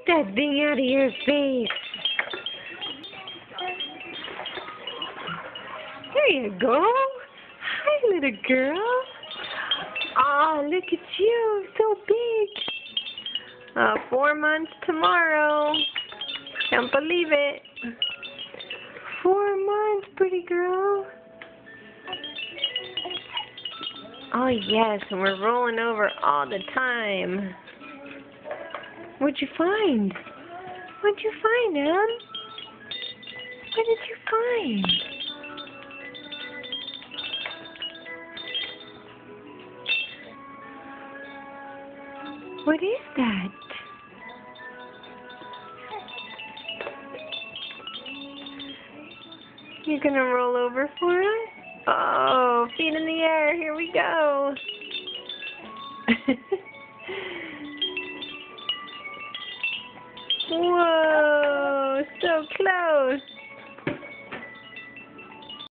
that thing out of your face. There you go. Hi, little girl. Oh, look at you. So big. 4 months tomorrow. Can't believe it. 4 months, pretty girl. Oh, yes, and we're rolling over all the time. What'd you find? What'd you find, Em? What did you find? What is that? You gonna roll over for us? Oh, feet in the air. Here we go. Whoa, so close.